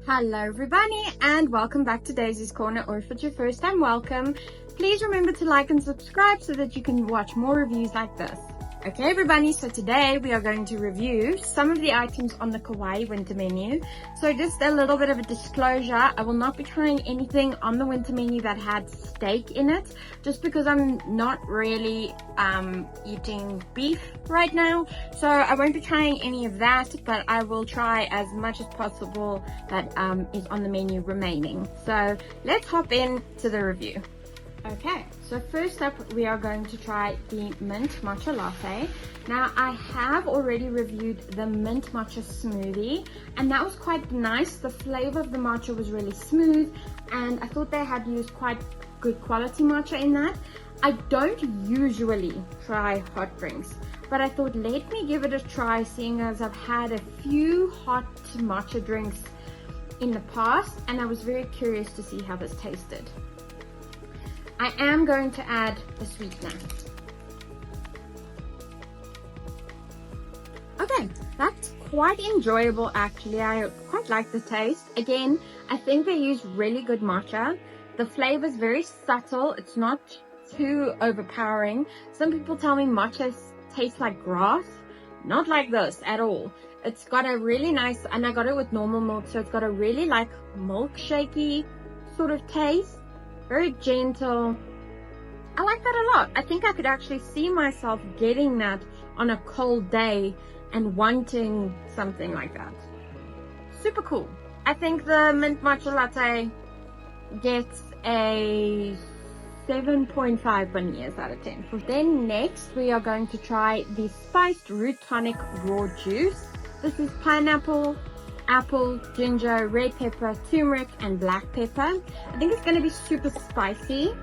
Hello everybody and welcome back to Daisy's Corner, or if it's your first time, welcome. Please remember to like and subscribe so that you can watch more reviews like this. Okay everybody, so today we are going to review some of the items on the Kauai winter menu. So just a little bit of a disclosure, I will not be trying anything on the winter menu that had steak in it, just because I'm not really eating beef right now. So I won't be trying any of that, but I will try as much as possible that is on the menu remaining. So let's hop into the review. Okay, so first up we are going to try the mint matcha latte. Now I have already reviewed the mint matcha smoothie and that was quite nice. The flavor of the matcha was really smooth and I thought they had used quite good quality matcha in that. I don't usually try hot drinks, but I thought let me give it a try, seeing as I've had a few hot matcha drinks in the past and I was very curious to see how this tasted. I am going to add a sweetener. Okay, that's quite enjoyable actually. I quite like the taste. Again, I think they use really good matcha. The flavor is very subtle. It's not too overpowering. Some people tell me matcha tastes like grass. Not like this at all. It's got a really nice, and I got it with normal milk, so it's got a really like milkshakey sort of taste. Very gentle. I like that a lot. I think I could actually see myself getting that on a cold day and wanting something like that. Super cool. I think the mint matcha latte gets a 7.5 bananas out of 10. Then next we are going to try the spiced root tonic raw juice. This is pineapple, apple, ginger, red pepper, turmeric and black pepper. I think it's going to be super spicy,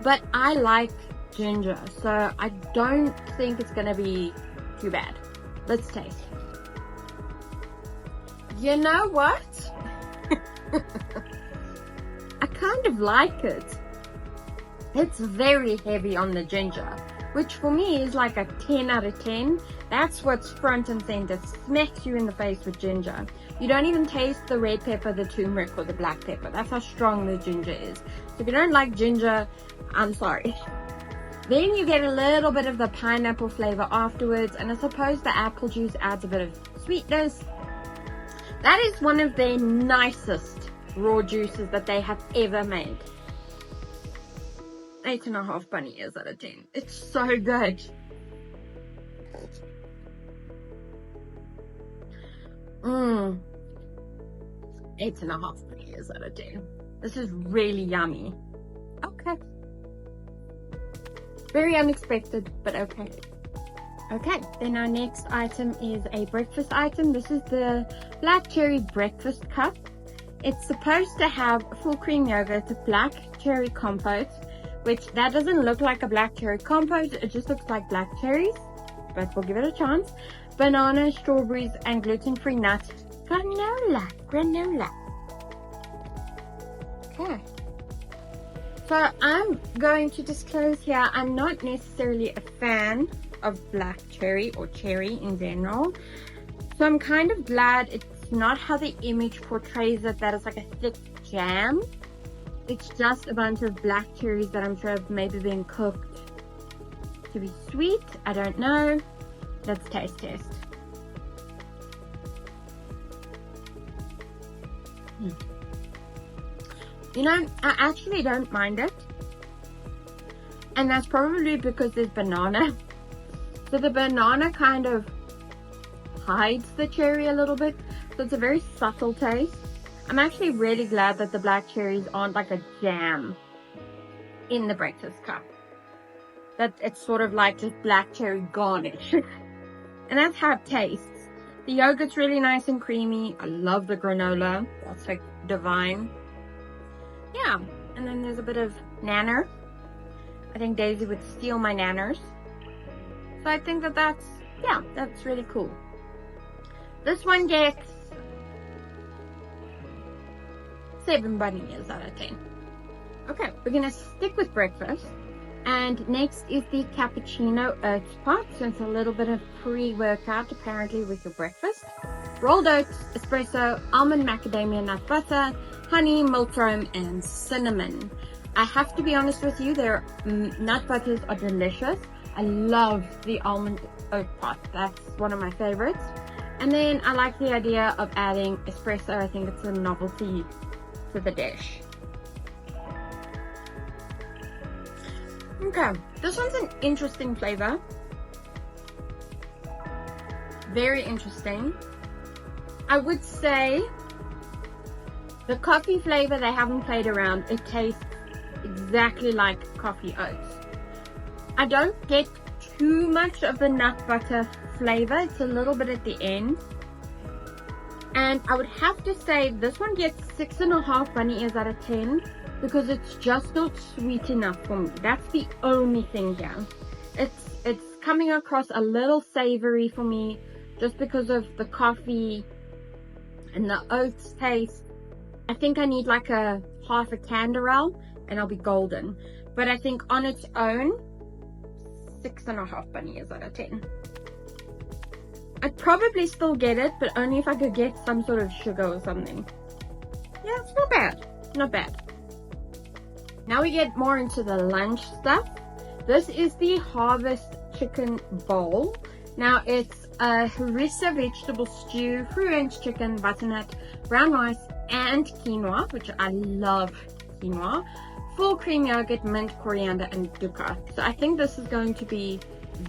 but I like ginger, so I don't think it's going to be too bad. Let's taste. You know what? I kind of like it. It's very heavy on the ginger, which for me is like a 10 out of 10. That's what's front and center, smacks you in the face with ginger. You don't even taste the red pepper, the turmeric or the black pepper. That's how strong the ginger is. So if you don't like ginger, I'm sorry. Then you get a little bit of the pineapple flavor afterwards, and I suppose the apple juice adds a bit of sweetness. That is one of their nicest raw juices that they have ever made. 8.5 bunny ears out of 10. It's so good. Mmm. 8.5 bunny ears out of 10. This is really yummy. Okay. Very unexpected, but okay. Okay, then our next item is a breakfast item. This is the black cherry breakfast cup. It's supposed to have full cream yogurt, black cherry compote, which that doesn't look like a black cherry compote, it just looks like black cherries, but we'll give it a chance. Banana, strawberries, and gluten-free nut granola. Okay. So I'm going to disclose here, I'm not necessarily a fan of black cherry or cherry in general. So I'm kind of glad it's not how the image portrays it, that it's like a thick jam. It's just a bunch of black cherries that I'm sure have maybe been cooked to be sweet. I don't know. Let's taste test. You know, I actually don't mind it. And that's probably because there's banana. So the banana kind of hides the cherry a little bit. So it's a very subtle taste. I'm actually really glad that the black cherries aren't like a jam in the breakfast cup. That it's sort of like just black cherry garnish. And that's how it tastes. The yogurt's really nice and creamy. I love the granola. That's like divine. Yeah, and then there's a bit of nanner. I think Daisy would steal my nanners. So I think that's really cool. This one gets 7 bunny ears out of 10. Okay, we're gonna stick with breakfast. And next is the cappuccino oats pot. So it's a little bit of pre-workout apparently with your breakfast. rolled oats, espresso, almond macadamia nut butter, honey, milk foam, and cinnamon. I have to be honest with you, their nut butters are delicious. I love the almond oat pot. That's one of my favorites. And then I like the idea of adding espresso. I think it's a novelty to the dish. Okay, this one's an interesting flavor. Very interesting. I would say the coffee flavor, they haven't played around. It tastes exactly like coffee oats. I don't get too much of the nut butter flavor. It's a little bit at the end. And I would have to say this one gets 6.5 bunny ears out of 10 because it's just not sweet enough for me. That's the only thing here. It's coming across a little savory for me just because of the coffee and the oats taste. I think I need like a half a canderel and I'll be golden. But I think on its own, 6.5 bunny ears out of 10. I'd probably still get it, but only if I could get some sort of sugar or something. Yeah, it's not bad. Not bad. Now we get more into the lunch stuff. This is the Harvest Chicken Bowl. Now it's a harissa vegetable stew, free-range chicken, butternut, brown rice, and quinoa, which I love quinoa. Full cream yogurt, mint, coriander, and dukkha. So I think this is going to be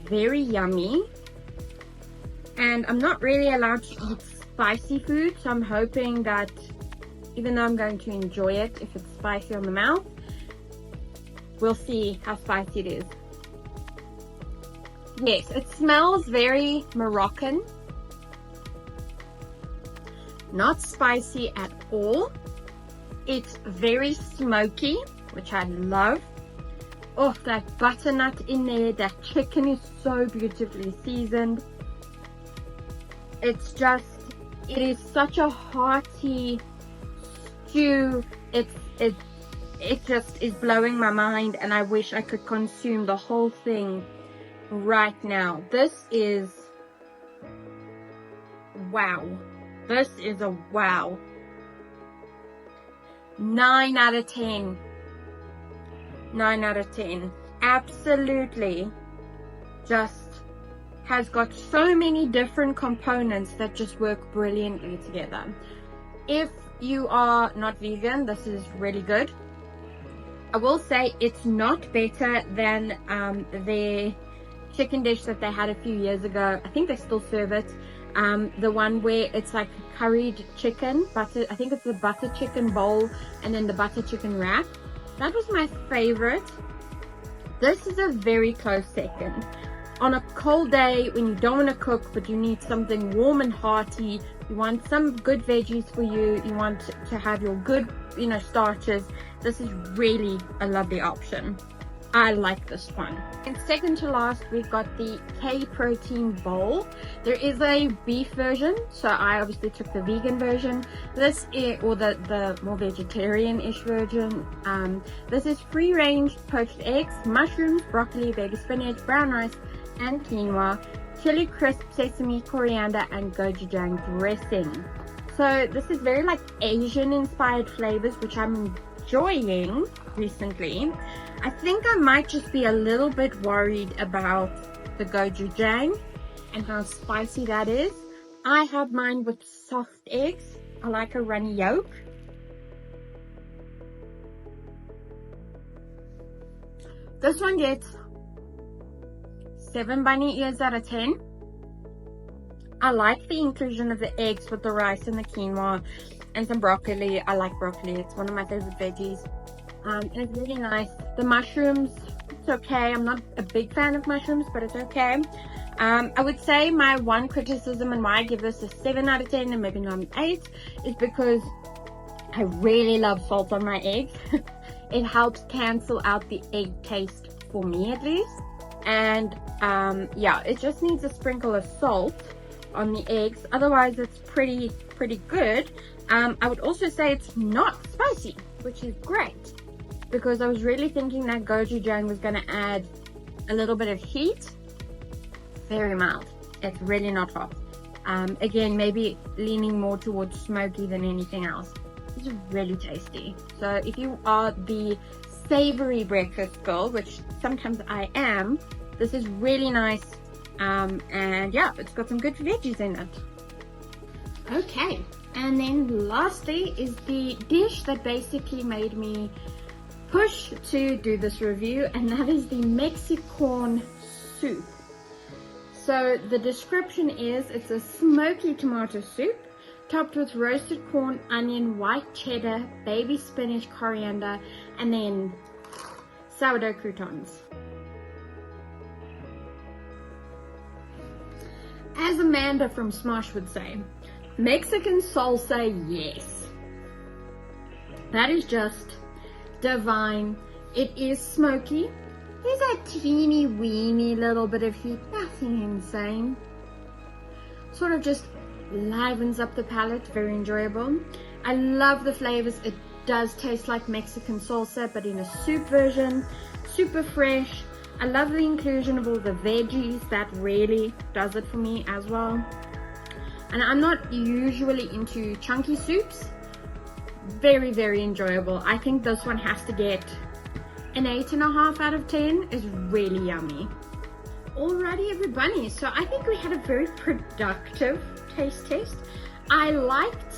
very yummy. And I'm not really allowed to eat spicy food, so I'm hoping that even though I'm going to enjoy it, if it's spicy on the mouth, we'll see how spicy it is. Yes, it smells very Moroccan. Not spicy at all. It's very smoky, which I love. Oh, that butternut in there. That chicken is so beautifully seasoned. It's just, it is such a hearty stew. It just is blowing my mind, and I wish I could consume the whole thing right now. This is wow. This is a wow. 9 out of 10. 9 out of 10. Absolutely just has got so many different components that just work brilliantly together. If you are not vegan, this is really good. I will say it's not better than their chicken dish that they had a few years ago. I think they still serve it. The one where it's like curried chicken, butter. I think it's the butter chicken bowl and then the butter chicken wrap. That was my favorite. This is a very close second. On a cold day when you don't want to cook but you need something warm and hearty, you want some good veggies for you, you want to have your good, starches, this is really a lovely option. I like this one. And second to last, we've got the K protein bowl. There is a beef version, so I obviously took the vegan version. This is, or the more vegetarian-ish version. This is free-range poached eggs, mushrooms, broccoli, baby spinach, brown rice, and quinoa, chili crisp, sesame, coriander, and gochujang dressing. So this is very like Asian inspired flavors, which I'm enjoying recently. I think I might just be a little bit worried about the gochujang and how spicy that is. I have mine with soft eggs. I like a runny yolk. This one gets 7 bunny ears out of 10. I like the inclusion of the eggs with the rice and the quinoa and some broccoli. I like broccoli. It's one of my favorite veggies. And it's really nice. The mushrooms, it's okay. I'm not a big fan of mushrooms, but it's okay. I would say my one criticism and why I give this a 7 out of 10 and maybe not an 8 is because I really love salt on my eggs. It helps cancel out the egg taste for me at least. And yeah, it just needs a sprinkle of salt on the eggs. Otherwise, it's pretty good. I would also say it's not spicy, which is great, because I was really thinking that gochujang was going to add a little bit of heat. Very mild. It's really not hot. Again, maybe leaning more towards smoky than anything else. It's really tasty. So if you are the savory breakfast girl, which sometimes I am, this is really nice. And yeah, it's got some good veggies in it. Okay, and then lastly is the dish that basically made me push to do this review, and that is the Mexicorn soup. So the description is, it's a smoky tomato soup topped with roasted corn, onion, white cheddar, baby spinach, coriander, and then sourdough croutons. As Amanda from Smosh would say, Mexican salsa, yes. That is just divine. It is smoky. There's a teeny weeny little bit of heat, nothing insane. Sort of just livens up the palate, very enjoyable. I love the flavors. It does taste like Mexican salsa, but in a soup version, super fresh. I love the inclusion of all the veggies. That really does it for me as well. And I'm not usually into chunky soups. Very, very enjoyable. I think this one has to get an 8.5 out of 10. It's really yummy. Alrighty everybody, so I think we had a very productive taste test. I liked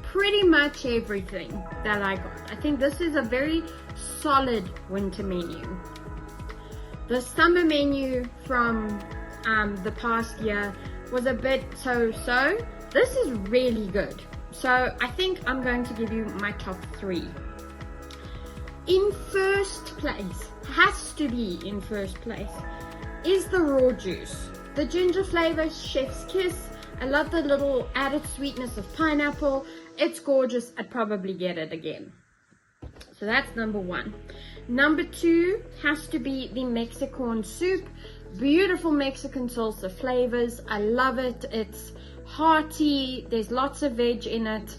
pretty much everything that I got. I think this is a very solid winter menu. The summer menu from the past year was a bit so-so. This is really good. So I think I'm going to give you my top 3. In first place, has to be in first place, is the raw juice. The ginger flavor, chef's kiss. I love the little added sweetness of pineapple. It's gorgeous. I'd probably get it again. So that's number 1. Number 2 has to be the Mexicorn soup. Beautiful Mexican salsa flavors. I love it. It's hearty. There's lots of veg in it.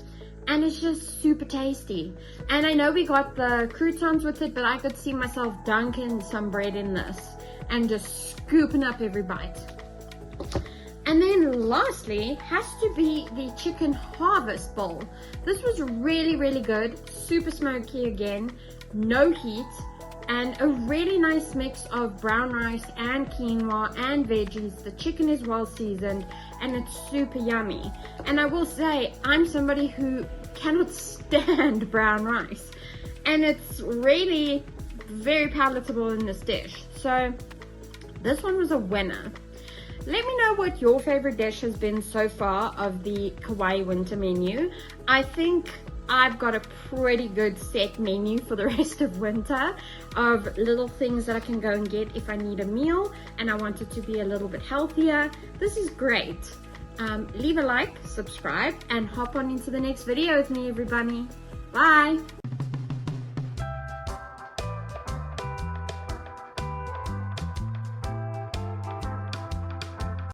And it's just super tasty. And I know we got the croutons with it, but I could see myself dunking some bread in this and just scooping up every bite. And then lastly has to be the chicken harvest bowl. This was really, really good. Super smoky again, no heat, and a really nice mix of brown rice and quinoa and veggies. The chicken is well seasoned and it's super yummy. And I will say, I'm somebody who cannot stand brown rice, and it's really very palatable in this dish. So this one was a winner. Let me know what your favorite dish has been so far of the Kauai winter menu. I think I've got a pretty good set menu for the rest of winter of little things that I can go and get if I need a meal and I want it to be a little bit healthier. This is great. Leave a like, subscribe, and hop on into the next video with me, everybody. Bye.